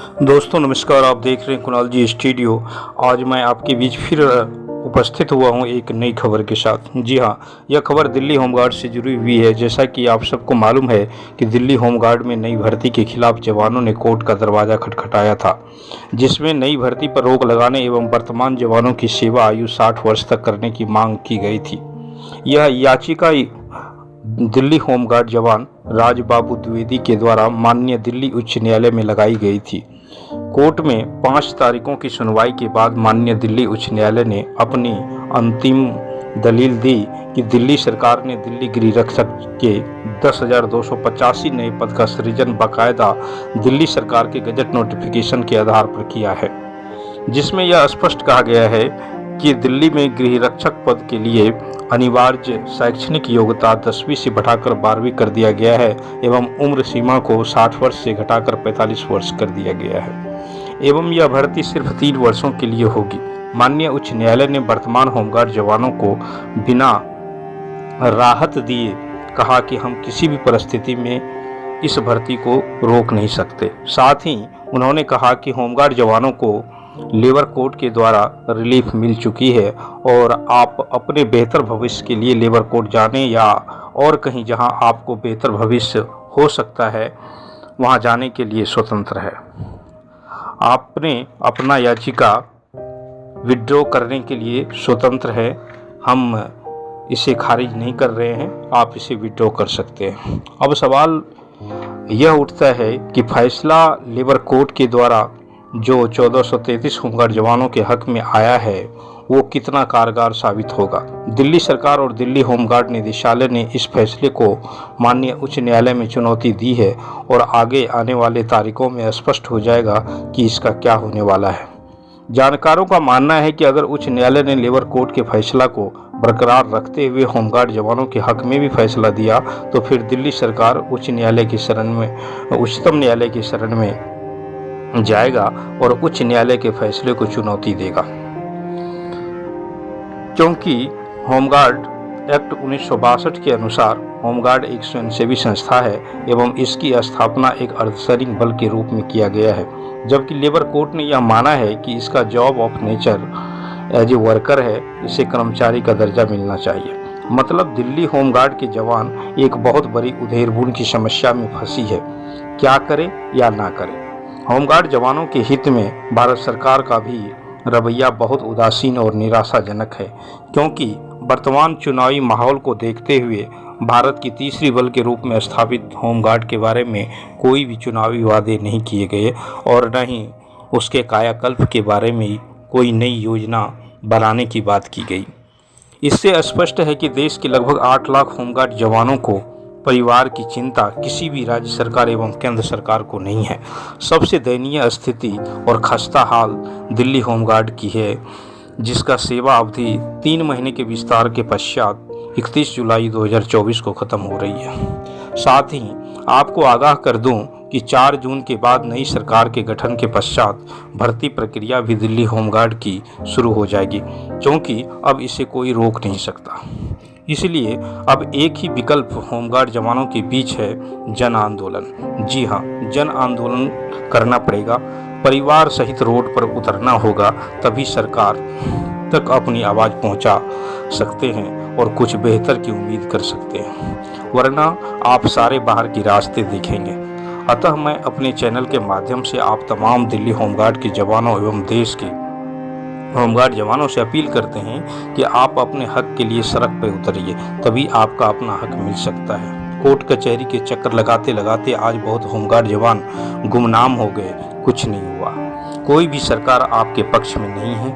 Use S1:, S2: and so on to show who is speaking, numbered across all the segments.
S1: दोस्तों नमस्कार, आप देख रहे हैं कुणाल जी स्टूडियो। आज मैं आपके बीच फिर उपस्थित हुआ हूं एक नई खबर के साथ। जी हां, यह खबर दिल्ली होमगार्ड से जुड़ी हुई है। जैसा कि आप सबको मालूम है कि दिल्ली होमगार्ड में नई भर्ती के खिलाफ जवानों ने कोर्ट का दरवाज़ा खटखटाया था, जिसमें नई भर्ती पर रोक लगाने एवं वर्तमान जवानों की सेवा आयु 60 वर्ष तक करने की मांग की गई थी। यह याचिका दिल्ली होमगार्ड जवान राजबाबू द्विवेदी के द्वारा माननीय दिल्ली उच्च न्यायालय में लगाई गई थी। कोर्ट में 5 तारीखों की सुनवाई के बाद माननीय दिल्ली उच्च न्यायालय ने अपनी अंतिम दलील दी कि दिल्ली सरकार ने दिल्ली गृह रक्षक के 10,285 नए पद का सृजन बाकायदा दिल्ली सरकार के गजट नोटिफिकेशन के आधार पर किया है, जिसमें यह स्पष्ट कहा गया है कि दिल्ली में गृह रक्षक पद के लिए अनिवार्य शैक्षणिक योग्यता 10वीं से बढ़ाकर 12वीं कर दिया गया है एवं उम्र सीमा को 60 वर्ष से घटाकर 45 वर्ष कर दिया गया है एवं यह भर्ती सिर्फ 3 वर्षों के लिए होगी। माननीय उच्च न्यायालय ने वर्तमान होमगार्ड जवानों को बिना राहत दिए कहा कि हम किसी भी परिस्थिति में इस भर्ती को रोक नहीं सकते। साथ ही उन्होंने कहा कि होमगार्ड जवानों को लेबर कोड के द्वारा रिलीफ मिल चुकी है और आप अपने बेहतर भविष्य के लिए लेबर कोड जाने या और कहीं जहां आपको बेहतर भविष्य हो सकता है वहां जाने के लिए स्वतंत्र है। आपने अपना याचिका विड्रॉ करने के लिए स्वतंत्र है। हम इसे खारिज नहीं कर रहे हैं, आप इसे विड्रॉ कर सकते हैं। अब सवाल यह उठता है कि फैसला लेबर कोड के द्वारा जो 1433 होमगार्ड जवानों के हक में आया है वो कितना कारगर साबित होगा। दिल्ली सरकार और दिल्ली होमगार्ड निदेशालय ने इस फैसले को माननीय उच्च न्यायालय में चुनौती दी है और आगे आने वाले तारीखों में स्पष्ट हो जाएगा कि इसका क्या होने वाला है। जानकारों का मानना है कि अगर उच्च न्यायालय ने लेबर कोड के फैसला को बरकरार रखते हुए होमगार्ड जवानों के हक में भी फैसला दिया तो फिर दिल्ली सरकार उच्चतम न्यायालय की शरण में जाएगा और उच्च न्यायालय के फैसले को चुनौती देगा, क्योंकि होमगार्ड एक्ट 1962 के अनुसार होमगार्ड एक स्वयंसेवी संस्था है एवं इसकी स्थापना एक अर्धसैनिक बल के रूप में किया गया है, जबकि लेबर कोर्ट ने यह माना है कि इसका job of nature as a worker है, इसे कर्मचारी का दर्जा मिलना चाहिए। मतलब दिल्ली होमगार्ड के जवान एक बहुत बड़ी उधेड़बुन की समस्या में फंसी है, क्या करे या ना करे। होमगार्ड जवानों के हित में भारत सरकार का भी रवैया बहुत उदासीन और निराशाजनक है, क्योंकि वर्तमान चुनावी माहौल को देखते हुए भारत की तीसरी बल के रूप में स्थापित होमगार्ड के बारे में कोई भी चुनावी वादे नहीं किए गए और न ही उसके कायाकल्प के बारे में कोई नई योजना बनाने की बात की गई। इससे स्पष्ट है कि देश के लगभग 8 लाख होमगार्ड जवानों को परिवार की चिंता किसी भी राज्य सरकार एवं केंद्र सरकार को नहीं है। सबसे दयनीय स्थिति और खस्ता हाल दिल्ली होमगार्ड की है, जिसका सेवा अवधि 3 महीने के विस्तार के पश्चात 31 जुलाई 2024 को ख़त्म हो रही है। साथ ही आपको आगाह कर दूं कि 4 जून के बाद नई सरकार के गठन के पश्चात भर्ती प्रक्रिया भी दिल्ली होमगार्ड की शुरू हो जाएगी, क्योंकि अब इसे कोई रोक नहीं सकता। इसलिए अब एक ही विकल्प होमगार्ड जवानों के बीच है, जन आंदोलन। जी हाँ, जन आंदोलन करना पड़ेगा, परिवार सहित रोड पर उतरना होगा, तभी सरकार तक अपनी आवाज़ पहुंचा सकते हैं और कुछ बेहतर की उम्मीद कर सकते हैं, वरना आप सारे बाहर के रास्ते देखेंगे। अतः मैं अपने चैनल के माध्यम से आप तमाम दिल्ली होमगार्ड के जवानों एवं देश के होमगार्ड जवानों से अपील करते हैं कि आप अपने हक के लिए सड़क पर उतरिए, तभी आपका अपना हक मिल सकता है। कोर्ट कचहरी के चक्कर लगाते लगाते आज बहुत होमगार्ड जवान गुमनाम हो गए, कुछ नहीं हुआ। कोई भी सरकार आपके पक्ष में नहीं है।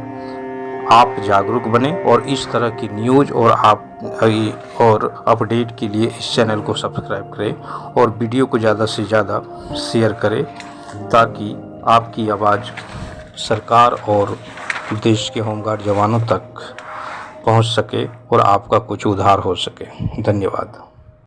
S1: आप जागरूक बने और इस तरह की न्यूज़ और अपडेट के लिए इस चैनल को सब्सक्राइब करें और वीडियो को ज़्यादा से ज़्यादा शेयर करें, ताकि आपकी आवाज़ सरकार और देश के होमगार्ड जवानों तक पहुंच सके और आपका कुछ उद्धार हो सके। धन्यवाद।